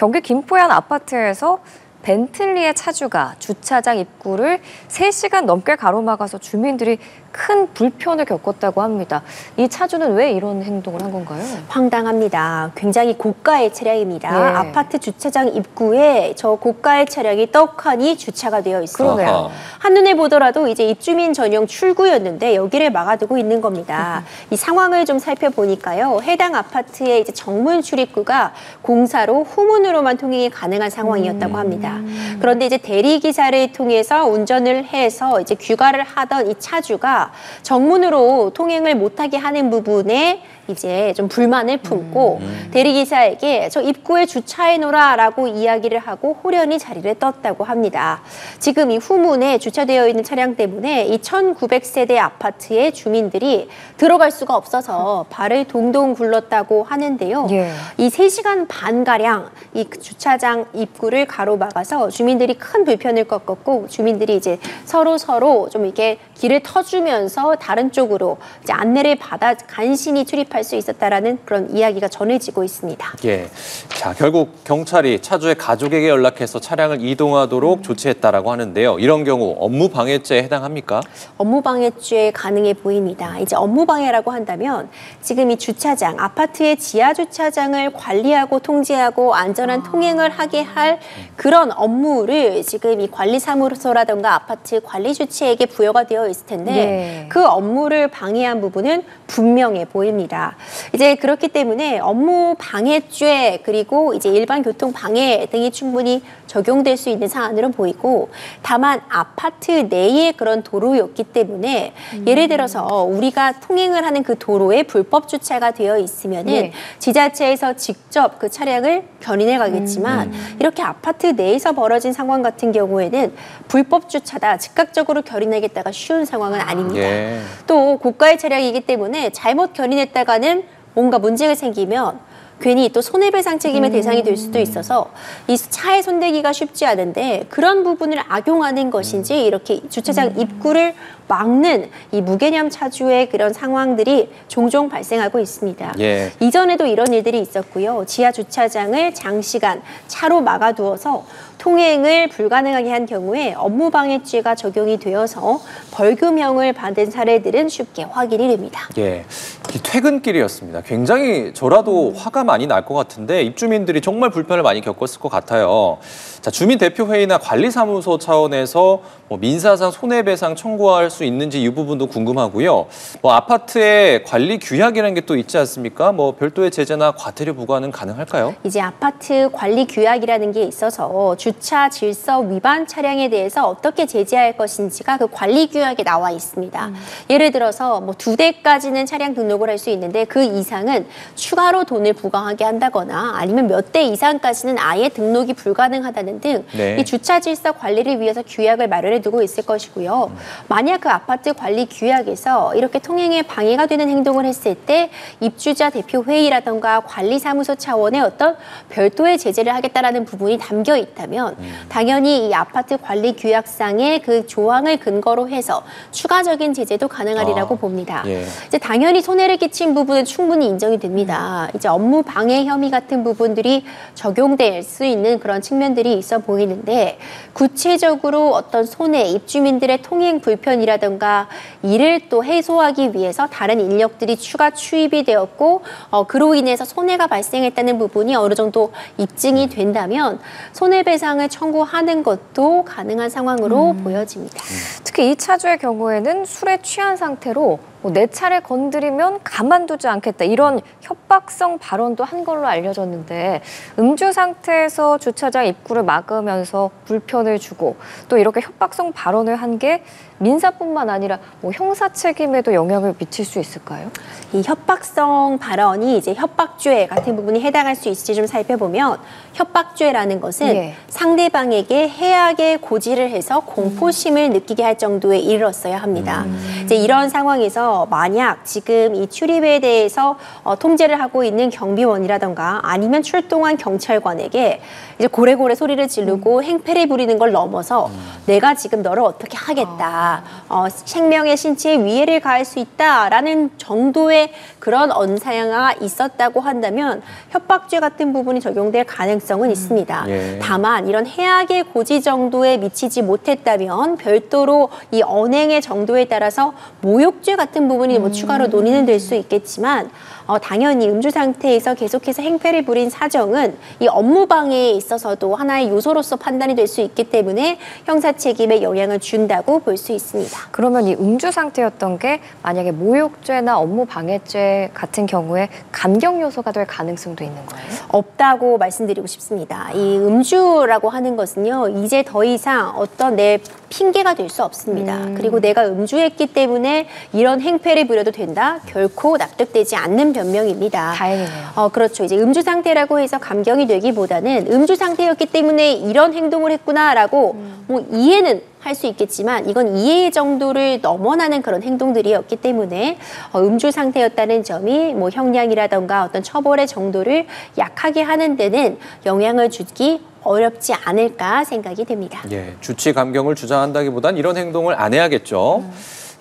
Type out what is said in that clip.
경기 김포의 한 아파트에서 벤틀리의 차주가 주차장 입구를 3시간 넘게 가로막아서 주민들이 큰 불편을 겪었다고 합니다. 이 차주는 왜 이런 행동을 한 건가요? 황당합니다. 굉장히 고가의 차량입니다. 네. 아파트 주차장 입구에 저 고가의 차량이 떡하니 주차가 되어 있습니다. 그러네요. 한눈에 보더라도 이제 입주민 전용 출구였는데 여기를 막아두고 있는 겁니다. 이 상황을 좀 살펴보니까요. 해당 아파트의 이제 정문 출입구가 공사로 후문으로만 통행이 가능한 상황이었다고 합니다. 그런데 이제 대리기사를 통해서 운전을 해서 이제 귀가를 하던 이 차주가 정문으로 통행을 못하게 하는 부분에 이제 좀 불만을 품고 대리기사에게 저 입구에 주차해놓으라라고 이야기를 하고 호련히 자리를 떴다고 합니다. 지금 이 후문에 주차되어 있는 차량 때문에 이 1900세대 아파트의 주민들이 들어갈 수가 없어서 발을 동동 굴렀다고 하는데요. 예. 이 3시간 반가량 이 주차장 입구를 가로막아서 주민들이 큰 불편을 겪었고 주민들이 이제 서로 좀 이렇게 길을 터주면서 다른 쪽으로 이제 안내를 받아 간신히 출입할 수 있었다라는 그런 이야기가 전해지고 있습니다. 예. 자, 결국 경찰이 차주의 가족에게 연락해서 차량을 이동하도록 조치했다라고 하는데요. 이런 경우 업무 방해죄에 해당합니까? 업무 방해죄 가능해 보입니다. 이제 업무 방해라고 한다면 지금 이 주차장, 아파트의 지하 주차장을 관리하고 통제하고 안전한 통행을 하게 할 그런 업무를 지금 이 관리사무소라든가 아파트 관리 주체에게 부여가 되어 있을 텐데 네. 그 업무를 방해한 부분은 분명해 보입니다. 이제 그렇기 때문에 업무 방해죄 그리고 이제 일반 교통 방해 등이 충분히 적용될 수 있는 사안으로 보이고 다만 아파트 내의 그런 도로였기 때문에 예를 들어서 우리가 통행을 하는 그 도로에 불법 주차가 되어 있으면은 네. 지자체에서 직접 그 차량을 견인해 가겠지만 이렇게 아파트 내에서 벌어진 상황 같은 경우에는 불법 주차다 즉각적으로 견인하겠다가 쉬운 상황은 아닙니다. 예. 또 고가의 차량이기 때문에 잘못 견인했다가는 뭔가 문제가 생기면 괜히 또 손해배상 책임의 대상이 될 수도 있어서 이 차에 손대기가 쉽지 않은데 그런 부분을 악용하는 것인지 이렇게 주차장 입구를 막는 이 무개념 차주의 그런 상황들이 종종 발생하고 있습니다. 예. 이전에도 이런 일들이 있었고요. 지하 주차장을 장시간 차로 막아두어서 통행을 불가능하게 한 경우에 업무방해죄가 적용이 되어서 벌금형을 받은 사례들은 쉽게 확인이 됩니다. 예. 이 퇴근길이었습니다. 굉장히 저라도 화가 많이 날 것 같은데 입주민들이 정말 불편을 많이 겪었을 것 같아요. 자, 주민대표회의나 관리사무소 차원에서 뭐 민사상 손해배상 청구할 수 있는지 이 부분도 궁금하고요. 뭐 아파트에 관리 규약이라는 게 또 있지 않습니까? 뭐 별도의 제재나 과태료 부과는 가능할까요? 이제 아파트 관리 규약이라는 게 있어서 주차 질서 위반 차량에 대해서 어떻게 제재할 것인지가 그 관리 규약에 나와 있습니다. 예를 들어서 뭐 2대까지는 차량 등록을 할 수 있는데 그 이상은 추가로 돈을 부과하게 한다거나 아니면 몇 대 이상까지는 아예 등록이 불가능하다는 등 이 주차 질서 관리를 위해서 규약을 마련해 두고 있을 것이고요. 만약 그 아파트 관리 규약에서 이렇게 통행에 방해가 되는 행동을 했을 때 입주자 대표 회의라던가 관리사무소 차원의 어떤 별도의 제재를 하겠다라는 부분이 담겨 있다면 당연히 이 아파트 관리 규약상의 그 조항을 근거로 해서 추가적인 제재도 가능하리라고 봅니다. 예. 이제 당연히 손해를 끼친 부분은 충분히 인정이 됩니다. 이제 업무 방해 혐의 같은 부분들이 적용될 수 있는 그런 측면들이 있어 보이는데 구체적으로 어떤 손해, 입주민들의 통행 불편이라든가 이를 또 해소하기 위해서 다른 인력들이 추가 추입이 되었고 그로 인해서 손해가 발생했다는 부분이 어느 정도 입증이 된다면 손해배상을 청구하는 것도 가능한 상황으로 보여집니다. 특히 이 차주의 경우에는 술에 취한 상태로 내 차를 건드리면 가만두지 않겠다 이런 협박성 발언도 한 걸로 알려졌는데 음주 상태에서 주차장 입구를 막으면서 불편을 주고 또 이렇게 협박성 발언을 한 게 민사뿐만 아니라 뭐 형사 책임에도 영향을 미칠 수 있을까요? 이 협박성 발언이 이제 협박죄 같은 부분이 해당할 수 있을지 좀 살펴보면 협박죄라는 것은 예. 상대방에게 해악의 고지를 해서 공포심을 느끼게 할 정도에 이르렀어야 합니다. 이제 이런 상황에서 만약 지금 이 출입에 대해서 통제를 하고 있는 경비원이라던가 아니면 출동한 경찰관에게 이제 고래고래 소리를 지르고 행패를 부리는 걸 넘어서 내가 지금 너를 어떻게 하겠다. 생명의 신체에 위해를 가할 수 있다라는 정도의 그런 언사가 있었다고 한다면 협박죄 같은 부분이 적용될 가능성은 있습니다. 예. 다만 이런 해악의 고지 정도에 미치지 못했다면 별도로 이 언행의 정도에 따라서 모욕죄 같은 부분이 뭐 추가로 논의는 될 수 있겠지만 당연히 음주 상태에서 계속해서 행패를 부린 사정은 이 업무 방해에 있어서도 하나의 요소로서 판단이 될 수 있기 때문에 형사 책임에 영향을 준다고 볼 수 있습니다. 그러면 이 음주 상태였던 게 만약에 모욕죄나 업무 방해죄 같은 경우에 감경 요소가 될 가능성도 있는 거예요? 없다고 말씀드리고 싶습니다. 이 음주라고 하는 것은요, 이제 더 이상 어떤 내 핑계가 될 수 없습니다. 그리고 내가 음주했기 때문에 이런 행패를 부려도 된다? 결코 납득되지 않는 변명입니다. 다행이네요. 그렇죠. 이제 음주 상태라고 해서 감경이 되기보다는 음주 상태였기 때문에 이런 행동을 했구나라고 뭐 이해는 할 수 있겠지만 이건 이해의 정도를 넘어나는 그런 행동들이었기 때문에 음주 상태였다는 점이 뭐 형량이라던가 어떤 처벌의 정도를 약하게 하는 데는 영향을 주기 어렵지 않을까 생각이 됩니다. 예, 주치 감경을 주장한다기보단 이런 행동을 안 해야겠죠.